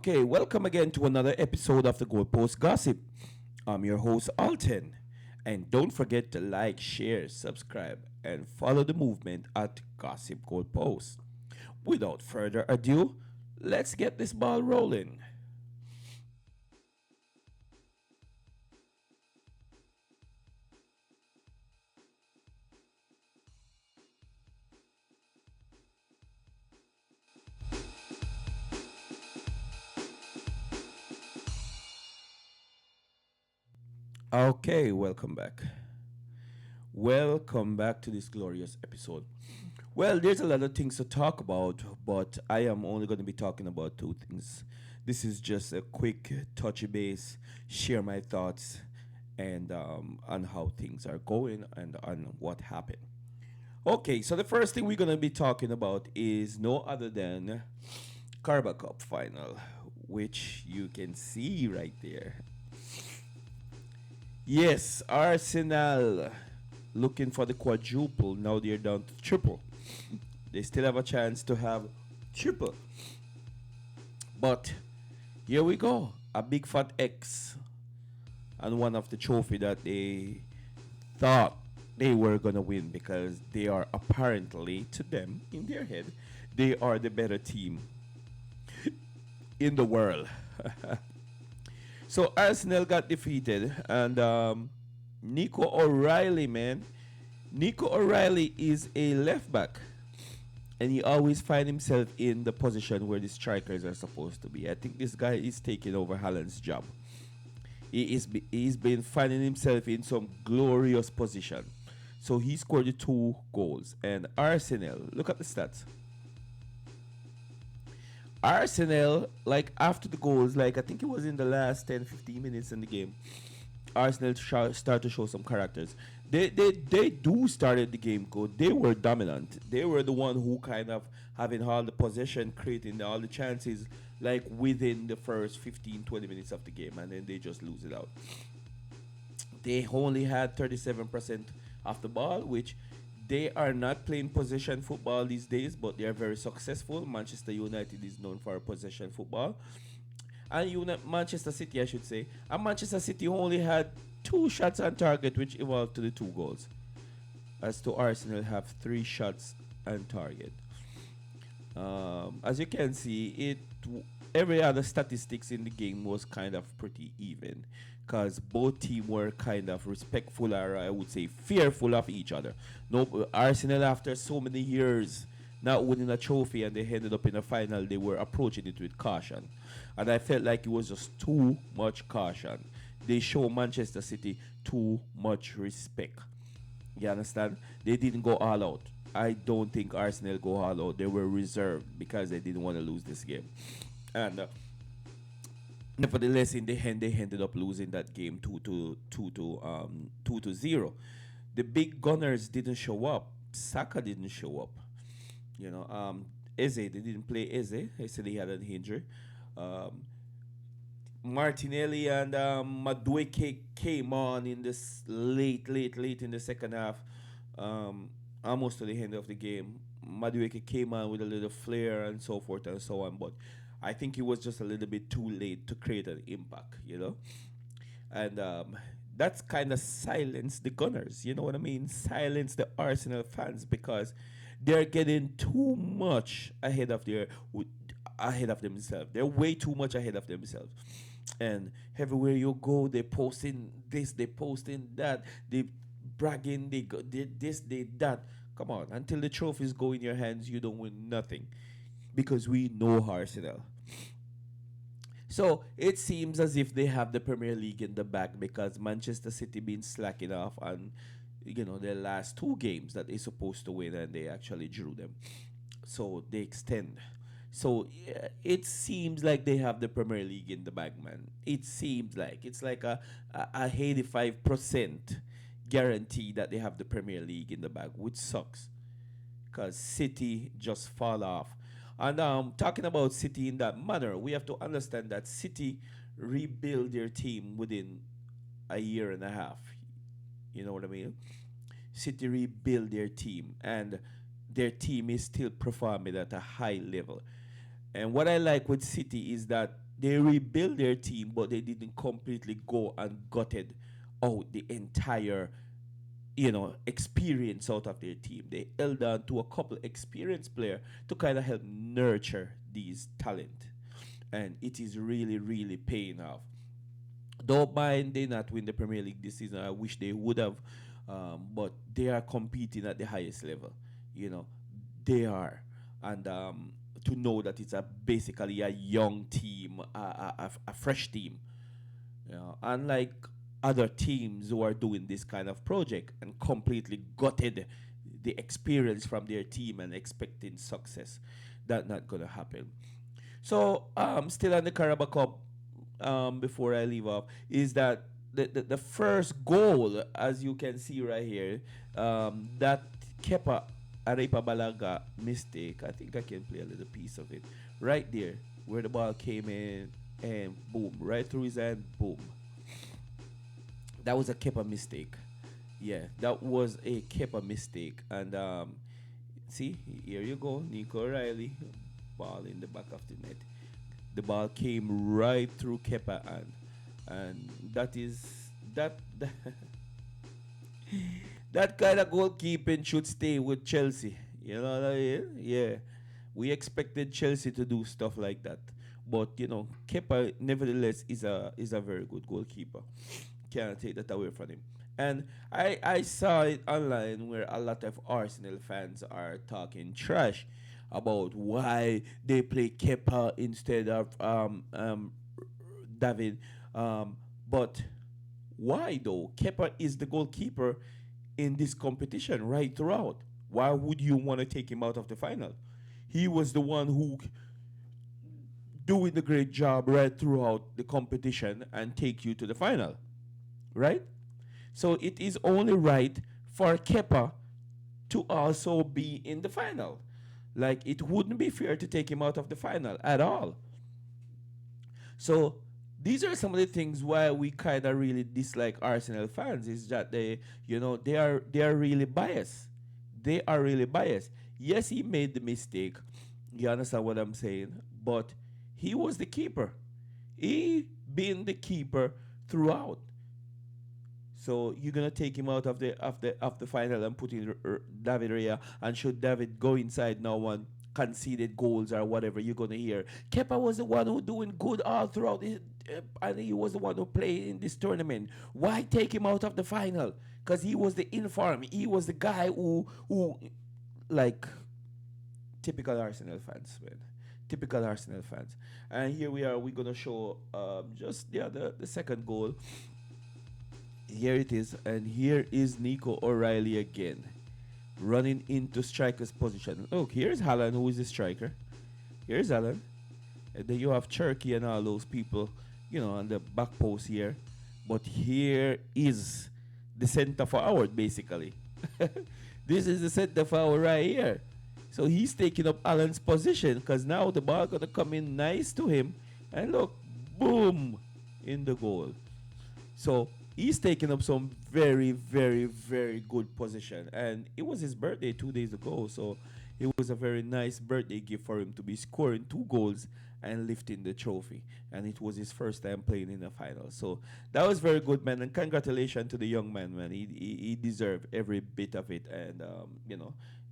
Okay, welcome again to another episode of the Goalpost Gossip. I'm your host, Alton. And don't forget to like, share, subscribe, and follow the movement at Gossip Goalpost. Without further ado, let's get this ball rolling. Okay, welcome back. Welcome back to this glorious episode. Well, there's a lot of things to talk about, but I am only going to be talking about two things. This is just a quick touchy base, share my thoughts, and on how things are going and on what happened. Okay, so the first thing we're going to be talking about is no other than Carabao Cup final, which you can see right there. Yes, Arsenal looking for the quadruple. Now they're down to triple. They still have a chance to have triple. But here we go. A big fat X on one of the trophy that they thought they were gonna win because they are apparently to them in their head they are the better team in the world. So Arsenal got defeated, and Nico O'Reilly, man, Nico O'Reilly is a left back, and he always find himself in the position where the strikers are supposed to be. I think this guy is taking over Haaland's job. He's been finding himself in some glorious position. So he scored the two goals, and Arsenal, look at the stats. Arsenal, like after the goals, like I think it was in the last 10, 15 minutes in the game, Arsenal start to show some characters. They do started the game good. They were dominant. They were the one who kind of having all the possession, creating all the chances, like within the first 15, 20 minutes of the game, and then they just lose it out. They only had 37% of the ball, which they are not playing possession football these days, but they are very successful. Manchester United is known for possession football. And Manchester City, I should say. And Manchester City only had two shots on target, which evolved to the two goals. As to Arsenal have three shots on target. As you can see, every other statistics in the game was kind of pretty even, because both teams were kind of respectful, or I would say fearful of each other. No, Arsenal, after so many years not winning a trophy and they ended up in a final, they were approaching it with caution, and I felt like it was just too much caution. They show Manchester City too much respect. You understand? They didn't go all out. I don't think Arsenal go all out. They were reserved because they didn't want to lose this game. And nevertheless, in the end, they ended up losing that game 2-0. The big gunners didn't show up. Saka didn't show up. You know, Eze, they didn't play Eze. They said he had an injury. Um, Martinelli and Madueke came on in this late in the second half, um, almost to the end of the game. Madueke came on with a little flair and so forth and so on, but I think it was just a little bit too late to create an impact, you know? And that's kind of silenced the Gunners, you know what I mean? Silence the Arsenal fans because they're getting too much ahead of themselves. They're way too much ahead of themselves. And everywhere you go, they posting this, they posting that, they bragging, they did this, they that. Come on, until the trophies go in your hands, you don't win nothing. Because we know Arsenal. So it seems as if they have the Premier League in the bag because Manchester City been slacking off on their last two games that they're supposed to win and they actually drew them. So they extend. So yeah, it seems like they have the Premier League in the bag, man. It seems like it's like a 85% guarantee that they have the Premier League in the bag, which sucks because City just fall off. And talking about City in that manner, we have to understand that City rebuild their team within a year and a half. You know what I mean? City rebuild their team, and their team is still performing at a high level. And what I like with City is that they rebuilt their team, but they didn't completely go and gutted out the entire, experience out of their team. They held on to a couple experienced player to kind of help nurture these talent, and it is really, really paying off. Don't mind they not win the Premier League this season. I wish they would have, but they are competing at the highest level. You know, they are, and to know that it's a basically a young team, a fresh team. Unlike other teams who are doing this kind of project and completely gutted the experience from their team and expecting success, that's not gonna happen. So, still on the Carabao Cup, before I leave off, is that the first goal, as you can see right here, that Kepa Arepabalaga mistake, I think I can play a little piece of it. Right there, where the ball came in, and boom, right through his hand, boom. That was a Kepa mistake. Yeah, that was a Kepa mistake. And see, here you go, Nico Riley, ball in the back of the net. The ball came right through Kepa, and that is that that kind of goalkeeping should stay with Chelsea. You know what I mean? Yeah, we expected Chelsea to do stuff like that, but Kepa nevertheless is a very good goalkeeper. Can't take that away from him. And I saw it online where a lot of Arsenal fans are talking trash about why they play Kepa instead of David. But why though? Kepa is the goalkeeper in this competition right throughout. Why would you want to take him out of the final? He was the one who doing the great job right throughout the competition and take you to the final, right? So it is only right for Kepa to also be in the final. Like, it wouldn't be fair to take him out of the final at all. So these are some of the things why we kind of really dislike Arsenal fans, is that they are really biased. They are really biased. Yes, he made the mistake. You understand what I'm saying? But he was the keeper. He been the keeper throughout. So you're gonna take him out of the final and put in David Rea, and should David go inside now and conceded goals or whatever, you're gonna hear Kepa was the one who doing good all throughout and he was the one who played in this tournament. Why take him out of the final? Because he was the inform. He was the guy who like typical Arsenal fans, man. Typical Arsenal fans. And here we are. We're gonna show just the second goal. Here it is, and here is Nico O'Reilly again, running into striker's position. Look, here's Haaland, who is the striker. Here's Haaland. And then you have Cherky and all those people, on the back post here. But here is the center forward, basically. This is the center forward right here. So he's taking up Alan's position, because now the ball gonna come in nice to him. And look, boom, in the goal. So he's taking up some very, very, very good position. And it was his birthday 2 days ago. So it was a very nice birthday gift for him to be scoring 2 goals and lifting the trophy. And it was his first time playing in the final. So that was very good, man. And congratulations to the young man, man. He deserved every bit of it. And,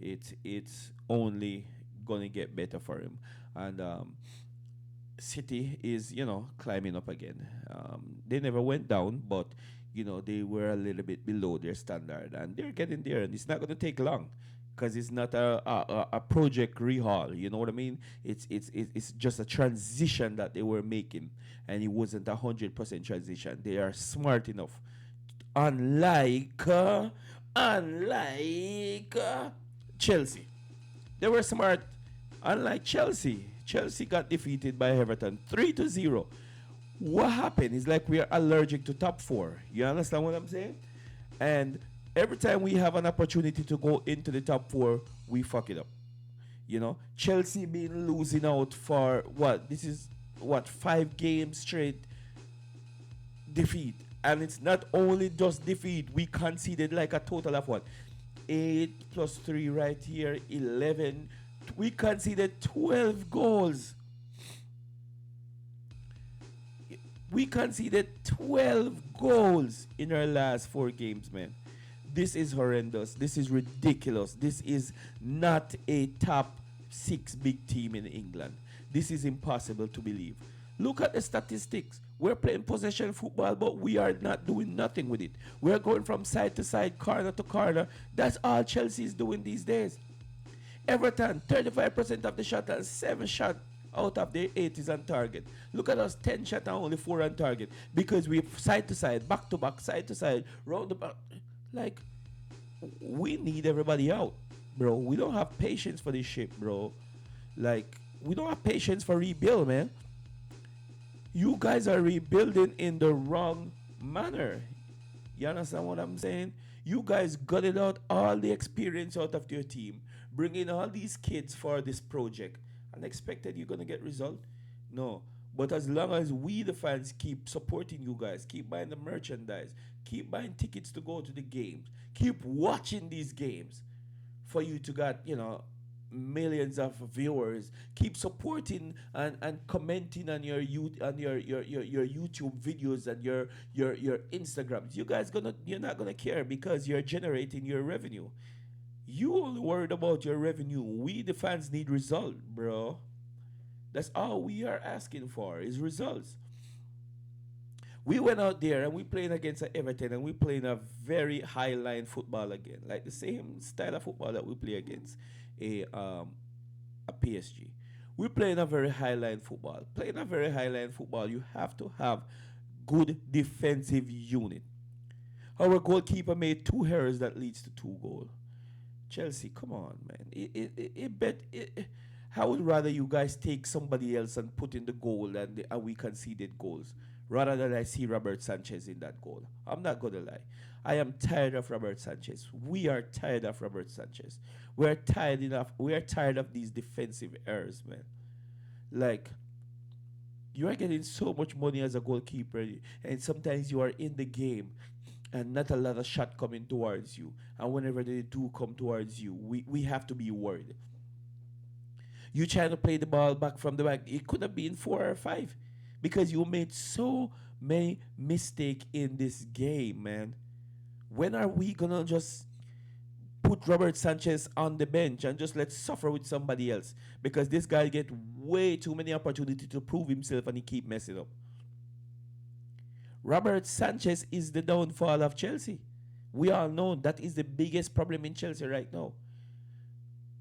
it's only going to get better for him. And City is, climbing up again. They never went down, but they were a little bit below their standard, and they're getting there. And it's not going to take long, because it's not a project rehaul. You know what I mean? It's just a transition that they were making, and it wasn't 100% transition. They are smart enough, unlike Chelsea. They were smart. Unlike Chelsea, Chelsea got defeated by Everton 3-0. What happened is, like, we are allergic to top four. You understand what I'm saying? And every time we have an opportunity to go into the top four, we fuck it up. Chelsea been losing out for what? This is what, 5 games straight defeat. And it's not only just defeat. We conceded like a total of what? 8 plus 3 right here, 11. We conceded 12 goals. We conceded 12 goals in our last 4 games, man. This is horrendous. This is ridiculous. This is not a top six big team in England. This is impossible to believe. Look at the statistics. We're playing possession football, but we are not doing nothing with it. We're going from side to side, corner to corner. That's all Chelsea is doing these days. Everton, 35% of the shot and 7 shot out of the 8 is on target. Look at us, 10 shot and only 4 on target. Because we side to side, back to back, side to side, round the back. Like, we need everybody out, bro. We don't have patience for this shit, bro. Like, we don't have patience for rebuild, man. You guys are rebuilding in the wrong manner. You understand what I'm saying? You guys gutted out all the experience out of your team, bringing all these kids for this project, and expected you're gonna get result. No. But as long as we, the fans, keep supporting you guys, keep buying the merchandise, keep buying tickets to go to the games, keep watching these games, for you to get, millions of viewers, keep supporting and commenting on your YouTube videos and your Instagrams. You're not gonna care because you're generating your revenue. You only worried about your revenue. We the fans need result, bro. That's all we are asking for is results. We went out there and we playing against Everton and we playing a very high line football again, like the same style of football that we play against a um a PSG. We're playing a very high line football. Playing a very high line football, you have to have good defensive unit. Our goalkeeper made 2 errors that leads to 2 goals. Chelsea, come on, man. I would rather you guys take somebody else and put in the goal and we conceded goals rather than I see Robert Sanchez in that goal. I'm not gonna lie. I am tired of Robert Sanchez. We are tired of Robert Sanchez. We're tired enough. We are tired of these defensive errors, man. Like, you are getting so much money as a goalkeeper, and sometimes you are in the game and not a lot of shot coming towards you. And whenever they do come towards you, we have to be worried. You trying to play the ball back from the back. It could have been 4 or 5 because you made so many mistakes in this game, man. When are we gonna just put Robert Sanchez on the bench and just let's suffer with somebody else? Because this guy get way too many opportunities to prove himself and he keep messing up. Robert Sanchez is the downfall of Chelsea. We all know that is the biggest problem in Chelsea right now.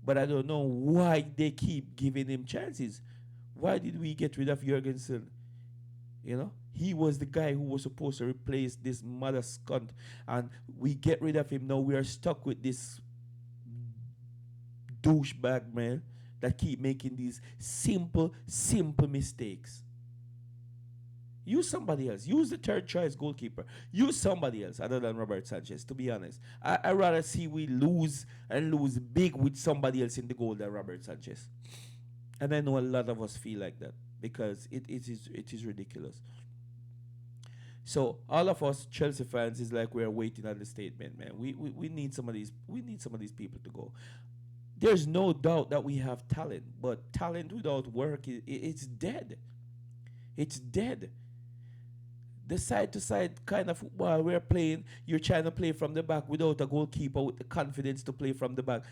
But I don't know why they keep giving him chances. Why did we get rid of Jurgensen? He was the guy who was supposed to replace this mother scunt, and we get rid of him. Now we are stuck with this douchebag, man, that keep making these simple mistakes. Use somebody else. Use the third choice goalkeeper. Use somebody else other than Robert Sanchez, to be honest. I rather see we lose and lose big with somebody else in the goal than Robert Sanchez. And I know a lot of us feel like that because it is ridiculous. So all of us Chelsea fans is like we're waiting on the statement, man. We need some of these people to go. There's no doubt that we have talent, but talent without work it's dead. It's dead. The side to side kind of football we're playing, you're trying to play from the back without a goalkeeper with the confidence to play from the back.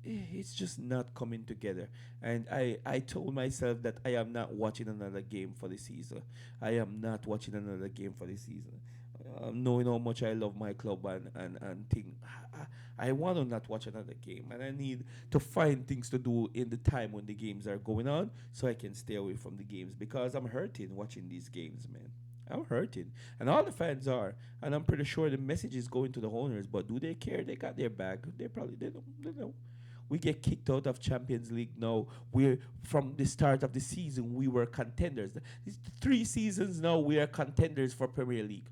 It's just not coming together. And I told myself that I am not watching another game for the season. I am not watching another game for the season. Knowing how much I love my club and think I want to not watch another game, and I need to find things to do in the time when the games are going on so I can stay away from the games because I'm hurting watching these games, man. I'm hurting, and all the fans are, and I'm pretty sure the message is going to the owners. But do they care? They got their bag. They don't. They don't. We get kicked out of Champions League now. We're from the start of the season we were contenders. These 3 seasons now we are contenders for Premier League.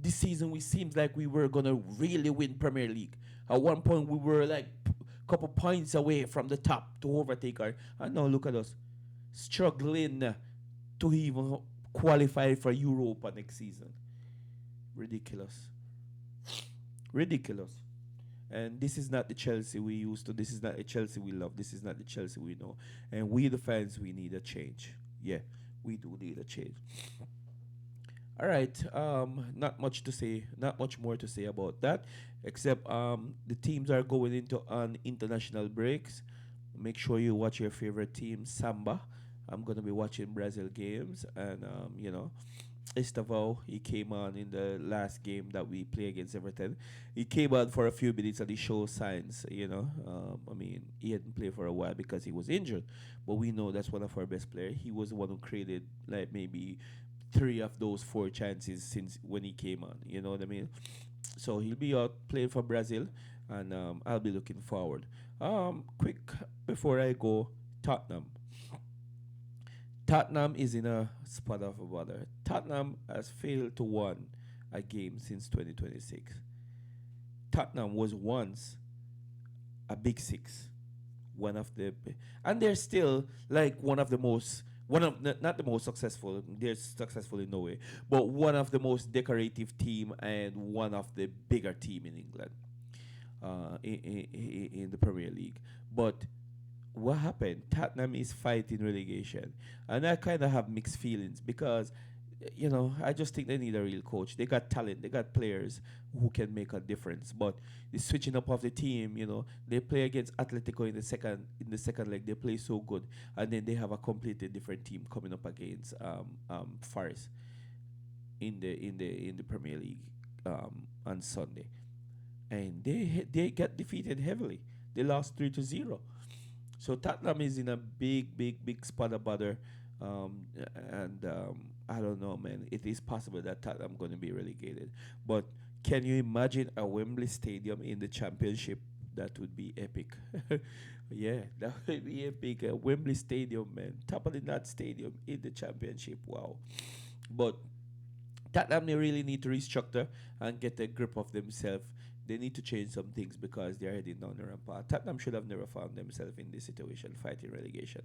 This season we seems like we were gonna really win Premier League. At one point we were like a couple points away from the top to overtake our. And now look at us, struggling to even qualify for Europa next season. Ridiculous, ridiculous. And this is not the Chelsea we used to. This is not the Chelsea we love. This is not the Chelsea we know. And we, the fans, we need a change. Yeah, We do need a change. All right. Not much to say. Not much more to say about that, except the teams are going into on international breaks. Make sure you watch your favorite team, Samba. I'm gonna be watching Brazil games, and Estevao, he came on in the last game that we play against Everton. He came on for a few minutes and he showed signs, I mean, he hadn't played for a while because he was injured. But we know that's one of our best players. He was the one who created like maybe three of those four chances since when he came on. You know what I mean? So he'll be out playing for Brazil, and I'll be looking forward. Quick before I go, Tottenham. Tottenham is in a spot of a bother. Tottenham has failed to win a game since 2026. Tottenham was once a big six, one of the, and they're still like one of the most, one of not the most successful. They're successful in no way, but one of the most decorative team and one of the bigger team in England, in the Premier League. But what happened? Tottenham is fighting relegation, and I kind of have mixed feelings because, I just think they need a real coach. They got talent, they got players who can make a difference. But the switching up of the team, they play against Atletico in the second leg. They play so good, and then they have a completely different team coming up against Forest in the Premier League on Sunday, and they got defeated heavily. They lost 3-0. So Tottenham is in a big, big, big spot of bother, and I don't know, man. It is possible that Tottenham going to be relegated, but can you imagine a Wembley Stadium in the Championship? That would be epic. Yeah, that would be epic. Wembley Stadium, man, top of the notch stadium in the Championship. Wow, but Tottenham they really need to restructure and get a grip of themselves. They need to change some things because they're heading down the ramp path. Tottenham should have never found themselves in this situation, fighting relegation.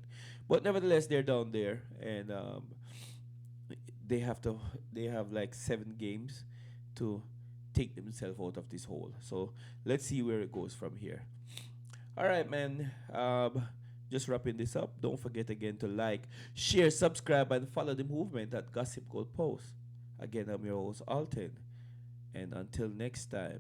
But nevertheless, they're down there, and they have to. They have like 7 games to take themselves out of this hole. So let's see where it goes from here. All right, man. Just wrapping this up. Don't forget again to like, share, subscribe, and follow the movement at Gossip Gold Post. Again, I'm your host Alton, and until next time.